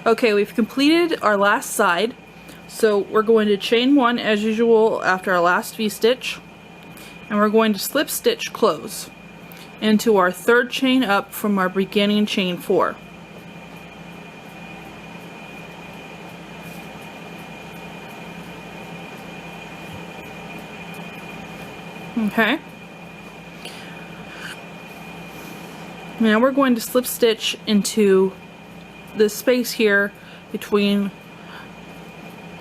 Okay, we've completed our last side, so we're going to chain 1 as usual after our last V-stitch, and we're going to slip stitch close into our third chain up from our beginning chain 4. Okay. Now we're going to slip stitch into this space here between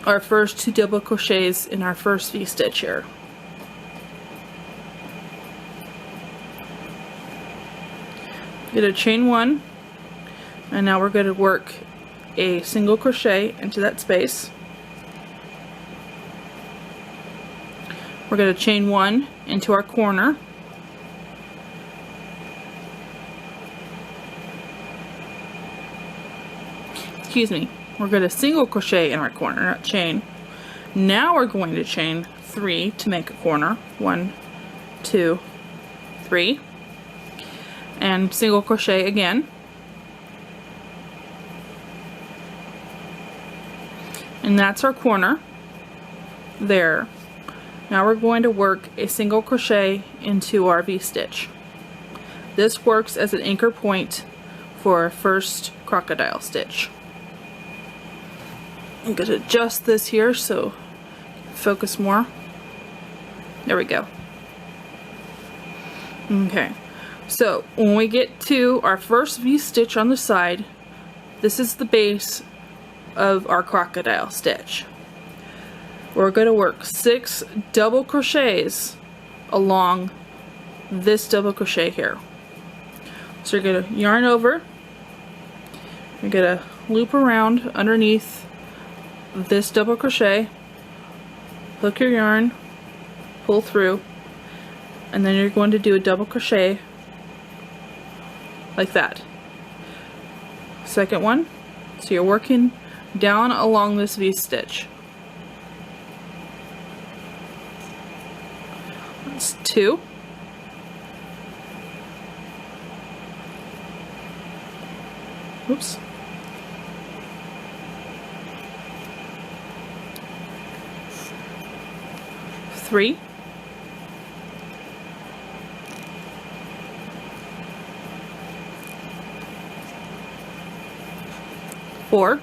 our first 2 double crochets in our first V-stitch here. Get a chain 1, and now we're going to work a single crochet into that space. We're going to chain 1 into our corner. Excuse me, we're going to single crochet in our corner, not chain. Now we're going to chain 3 to make a corner. 1, 2, 3. And single crochet again. And that's our corner there. Now we're going to work a single crochet into our V-stitch. This works as an anchor point for our first crocodile stitch. I'm going to adjust this here so focus more. There we go. Okay, so when we get to our first V-stitch on the side, this is the base of our crocodile stitch. We're going to work 6 double crochets along this double crochet here. So you're going to yarn over, you're going to loop around underneath this double crochet, hook your yarn, pull through, and then you're going to do a double crochet like that. Second one, so you're working down along this V-stitch. That's 2. Oops. 3. 4.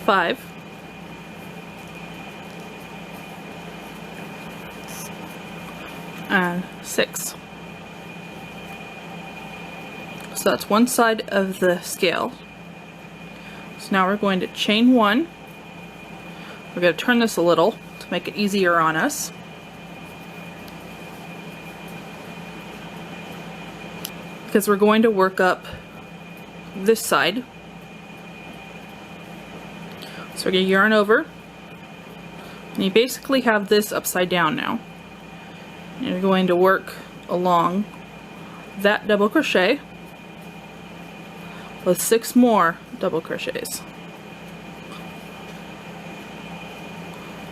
5. And 6. So that's one side of the scale. So now we're going to chain 1. We're going to turn this a little to make it easier on us. Because we're going to work up this side. So we're going to yarn over. And you basically have this upside down now. And you're going to work along that double crochet with 6 more double crochets.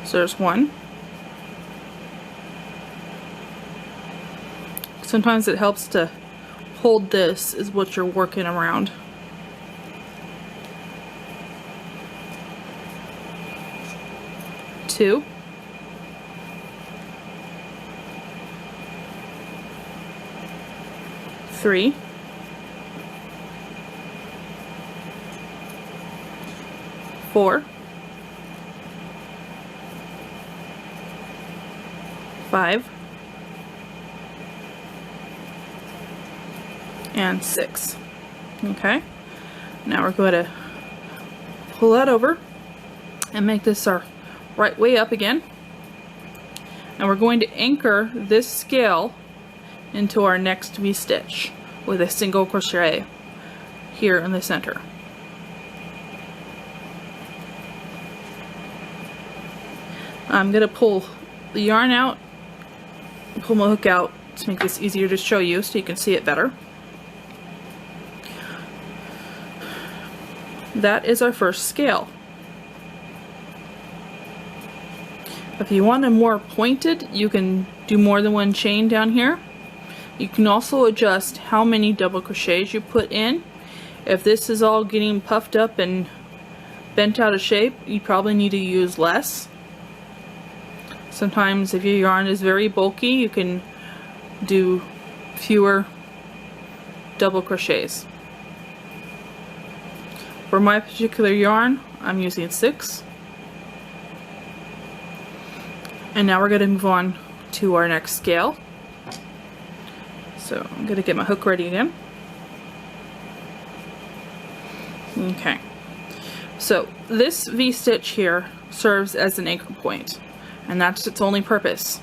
So there's 1. Sometimes it helps to hold this is what you're working around. 2. 3. 4. 5. And 6. Okay, now we're going to pull that over and make this our right way up again, and we're going to anchor this scale into our next V-stitch with a single crochet here in the center. I'm going to pull the yarn out, pull my hook out to make this easier to show you so you can see it better. That is our first scale. If you want it more pointed, you can do more than one chain down here. You can also adjust how many double crochets you put in. If this is all getting puffed up and bent out of shape, you probably need to use less. Sometimes if your yarn is very bulky, you can do fewer double crochets. For my particular yarn, I'm using 6. And now we're going to move on to our next scale. So I'm going to get my hook ready again. Okay. So this V-stitch here serves as an anchor point, and that's its only purpose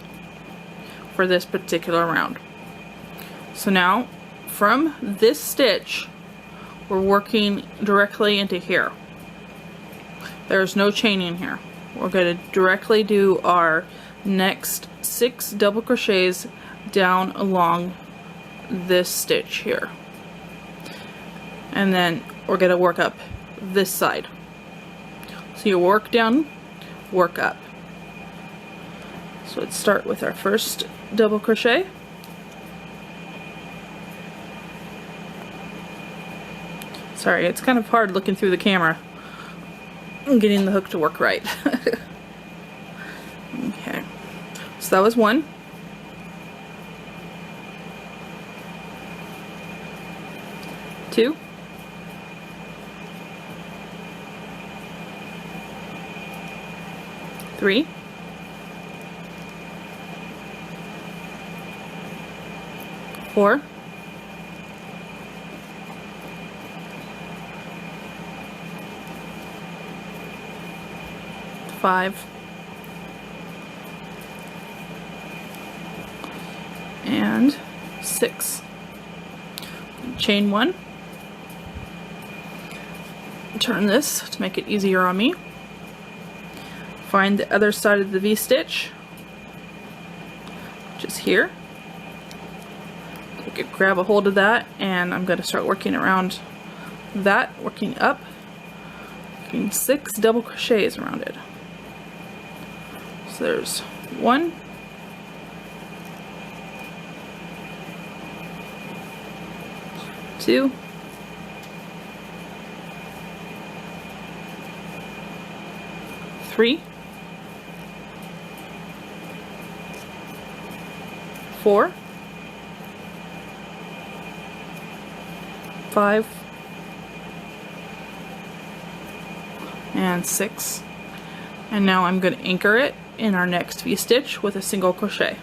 for this particular round. So now from this stitch we're working directly into here. There's no chaining here. We're going to directly do our next 6 double crochets down along this stitch here, and then we're going to work up this side. So you work down, work up. So let's start with our first double crochet. Sorry, it's kind of hard looking through the camera and getting the hook to work right. Okay, so that was 1. 2. 3. 4. 5. And 6. Chain 1. Turn this to make it easier on me. Find the other side of the V-stitch, which is here. Grab a hold of that, and I'm going to start working around that, working up, working 6 double crochets around it. So there's 1, 2, 3, 4, 5, and 6. And now I'm going to anchor it in our next V-stitch with a single crochet.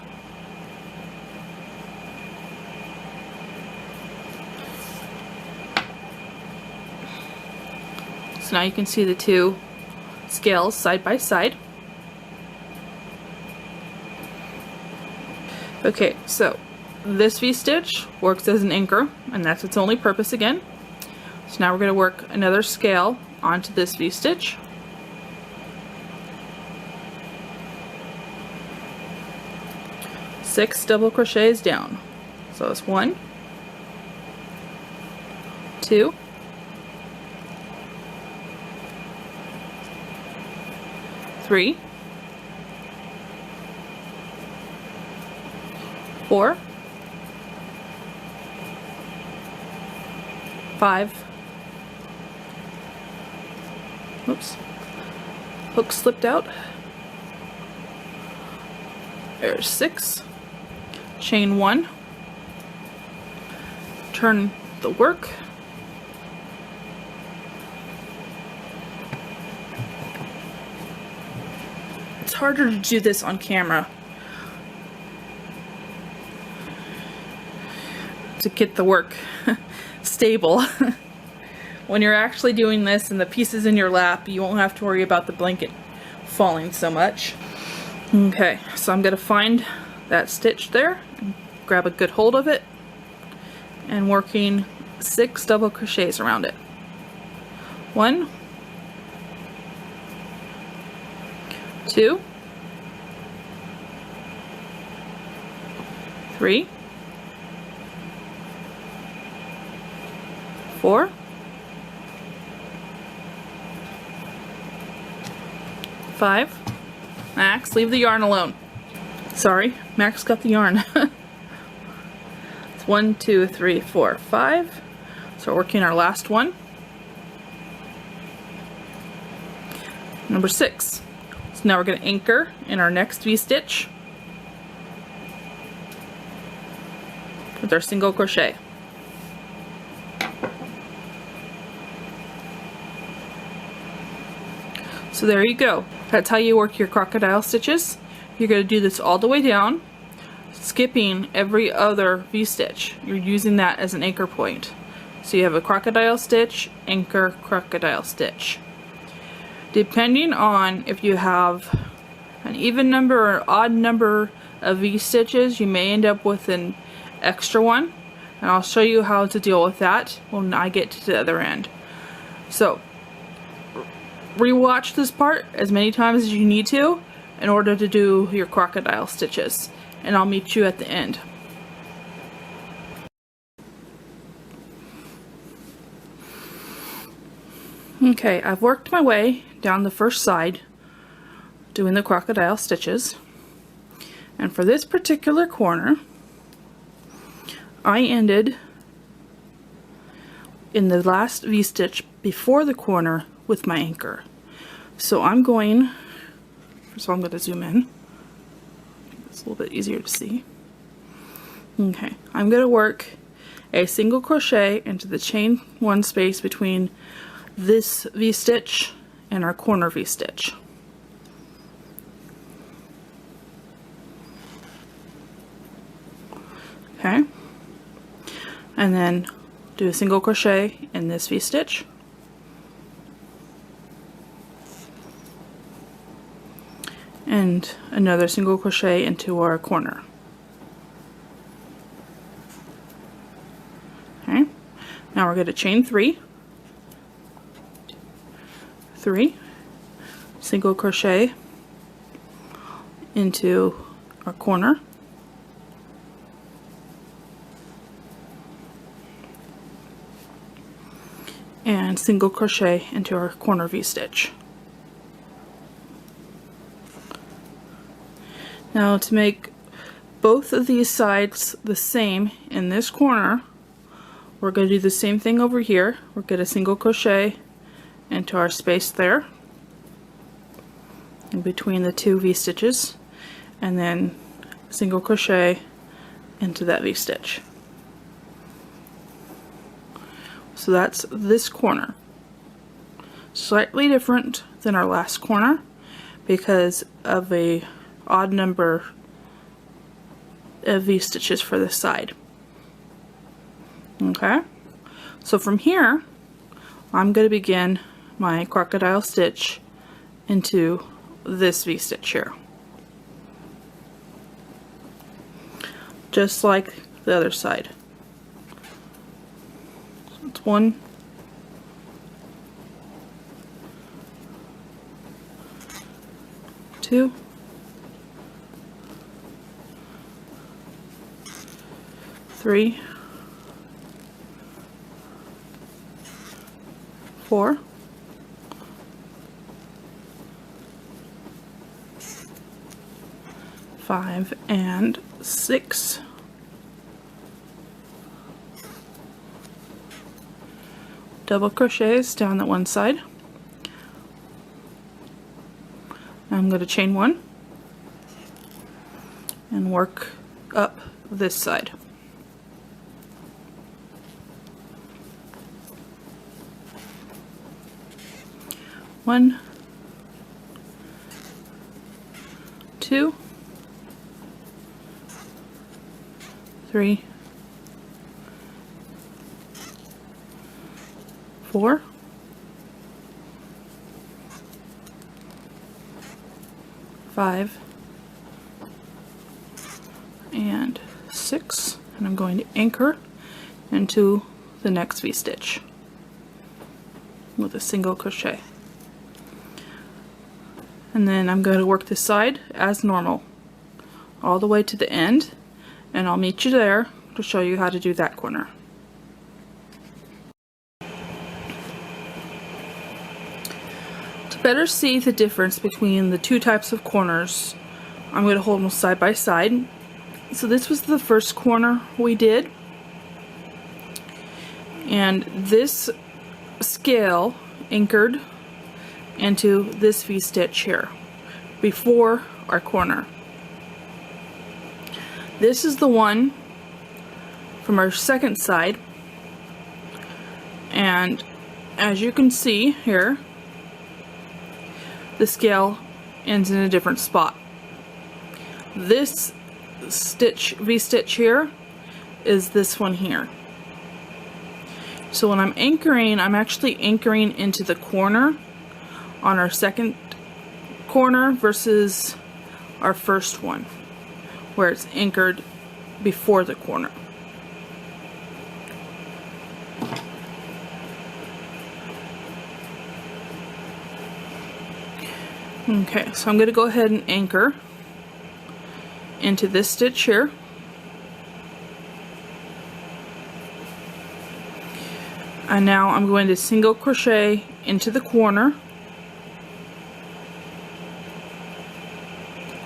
So now you can see the 2 scales side by side. Okay, so this V-stitch works as an anchor, and that's its only purpose again. So now we're going to work another scale onto this V-stitch. Six double crochets down. So it's 1, 2, 3, 4, 5, oops, hook slipped out, there's 6, chain 1, turn the work, it's harder to do this on camera, to get the work stable. When you're actually doing this and the piece is in your lap, you won't have to worry about the blanket falling so much. Okay, so I'm going to find that stitch there, and grab a good hold of it, and working 6 double crochets around it. 1, 2, 3, 4, 5, Max, leave the yarn alone. Sorry, Max got the yarn. It's 1, 2, 3, 4, 5. So we're working our last one. Number 6. So now we're going to anchor in our next V-stitch with our single crochet. So there you go. That's how you work your crocodile stitches. You're going to do this all the way down, skipping every other V-stitch. You're using that as an anchor point. So you have a crocodile stitch, anchor, crocodile stitch. Depending on if you have an even number or odd number of V-stitches, you may end up with an extra one. And I'll show you how to deal with that when I get to the other end. So rewatch this part as many times as you need to in order to do your crocodile stitches, and I'll meet you at the end. Okay, I've worked my way down the first side doing the crocodile stitches, and for this particular corner I ended in the last V-stitch before the corner with my anchor. So I'm going, first of all I'm going to zoom in. It's a little bit easier to see. Okay, I'm going to work a single crochet into the chain 1 space between this V-stitch and our corner V-stitch. Okay, and then do a single crochet in this V-stitch. And another single crochet into our corner. Okay, now we're going to chain 3, single crochet into our corner, and single crochet into our corner V-stitch. Now to make both of these sides the same in this corner, we're going to do the same thing over here. We're going to single crochet into our space there in between the 2 V-stitches, and then single crochet into that V-stitch. So that's this corner. Slightly different than our last corner because of a odd number of V-stitches for this side. Okay, so from here I'm going to begin my crocodile stitch into this V-stitch here, just like the other side. So it's 1, 2, 3, 4, 5, and 6. Double crochets down that one side. I'm going to chain 1 and work up this side. One, 2, 3, 4, 5, and 6, and I'm going to anchor into the next V-stitch with a single crochet. And then I'm going to work this side as normal all the way to the end, and I'll meet you there to show you how to do that corner. To better see the difference between the two types of corners, I'm going to hold them side by side. So this was the first corner we did, and this scale anchored into this V-stitch here before our corner. This is the one from our second side, and as you can see here, the scale ends in a different spot. This stitch, V-stitch here, is this one here. So when I'm anchoring, I'm actually anchoring into the corner on our second corner versus our first one, where it's anchored before the corner. Okay, so I'm going to go ahead and anchor into this stitch here. And now I'm going to single crochet into the corner,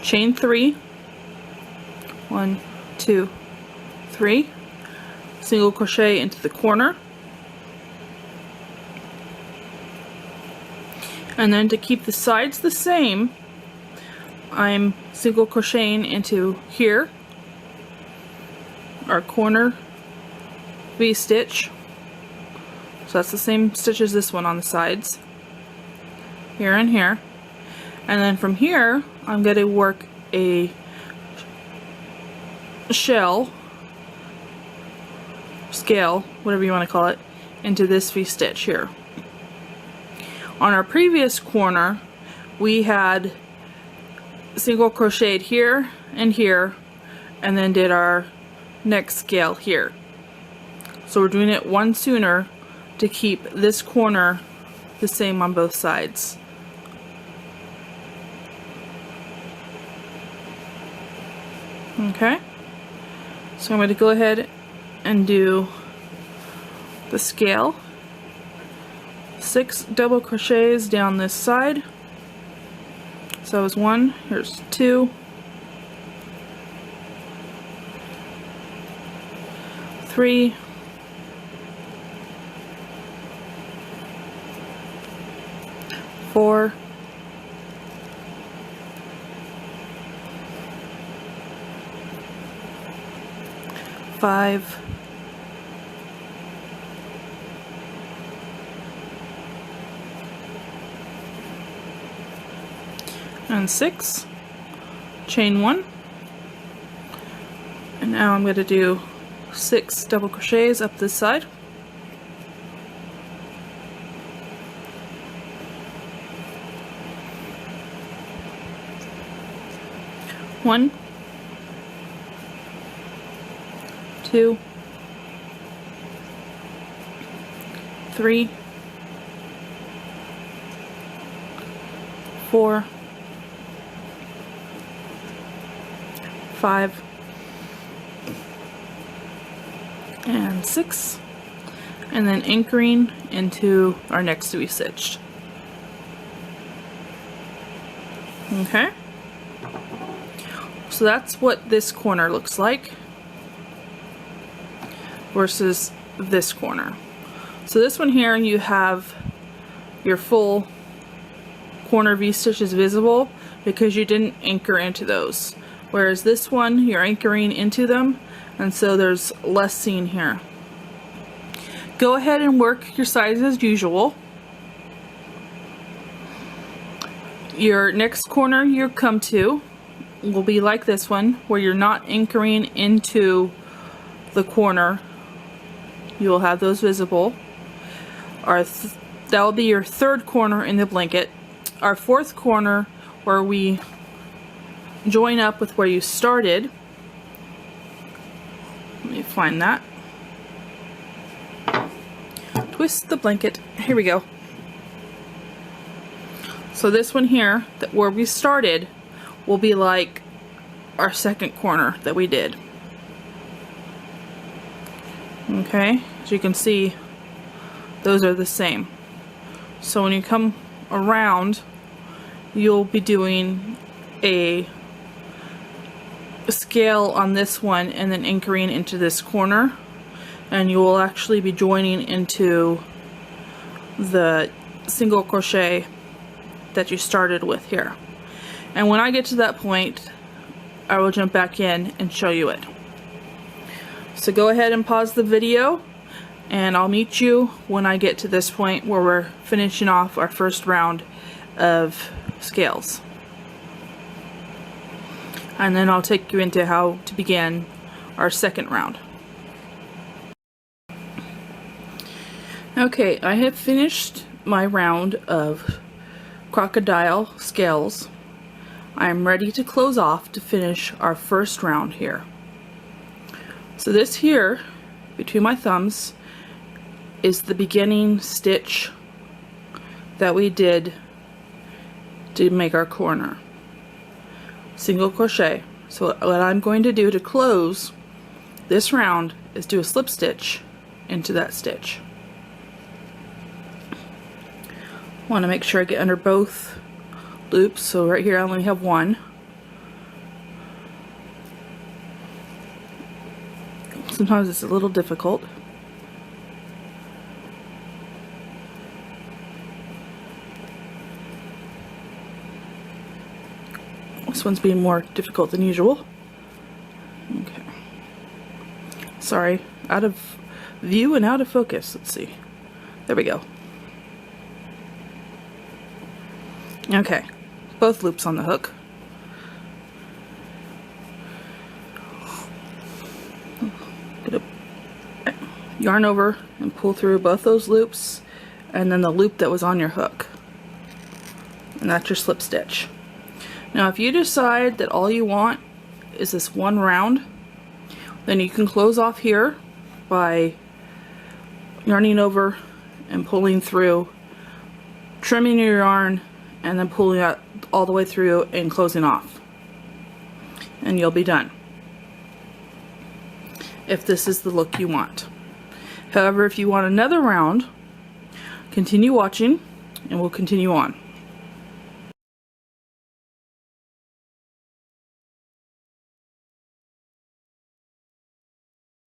chain 3, 1, 2, 3, single crochet into the corner, and then to keep the sides the same, I'm single crocheting into here, our corner V-stitch. So that's the same stitch as this one on the sides, here and here. And then from here, I'm going to work a shell, scale, whatever you want to call it, into this V-stitch here. On our previous corner, we had single crocheted here and here, and then did our next scale here. So we're doing it one sooner to keep this corner the same on both sides. Okay, so I'm going to go ahead and do the scale. 6 double crochets down this side. So that was 1, here's 2, 3, 4, 5, 6, chain 1, and now I'm going to do 6 double crochets up this side. 1, 2, 3, 4, 5, and 6, and then anchoring into our next V-stitch. Okay, so that's what this corner looks like versus this corner. So this one here, you have your full corner V-stitches visible because you didn't anchor into those. Whereas this one, you're anchoring into them, and so there's less seen here. Go ahead and work your sides as usual. Your next corner you come to will be like this one, where you're not anchoring into the corner. You will have those visible. That will be your third corner in the blanket. Our fourth corner, where we join up with where you started. Let me find that. Twist the blanket. Here we go. So this one here, where we started, will be like our second corner that we did. Okay, as you can see, those are the same. So when you come around, you'll be doing a scale on this one and then anchoring into this corner, and you will actually be joining into the single crochet that you started with here. And when I get to that point, I will jump back in and show you it. So go ahead and pause the video, and I'll meet you when I get to this point where we're finishing off our first round of scales. And then I'll take you into how to begin our second round. Okay, I have finished my round of crocodile scales. I'm ready to close off to finish our first round here. So this here, between my thumbs, is the beginning stitch that we did to make our corner. Single crochet. So what I'm going to do to close this round is do a slip stitch into that stitch. Want to make sure I get under both loops. So right here I only have one. Sometimes it's a little difficult. This one's being more difficult than usual. Okay. Sorry, out of view and out of focus. Let's see. There we go. Okay, both loops on the hook. Gonna yarn over and pull through both those loops, and then the loop that was on your hook. And that's your slip stitch. Now if you decide that all you want is this one round, then you can close off here by yarning over and pulling through, trimming your yarn, and then pulling out all the way through and closing off. And you'll be done, if this is the look you want. However, if you want another round, continue watching and we'll continue on.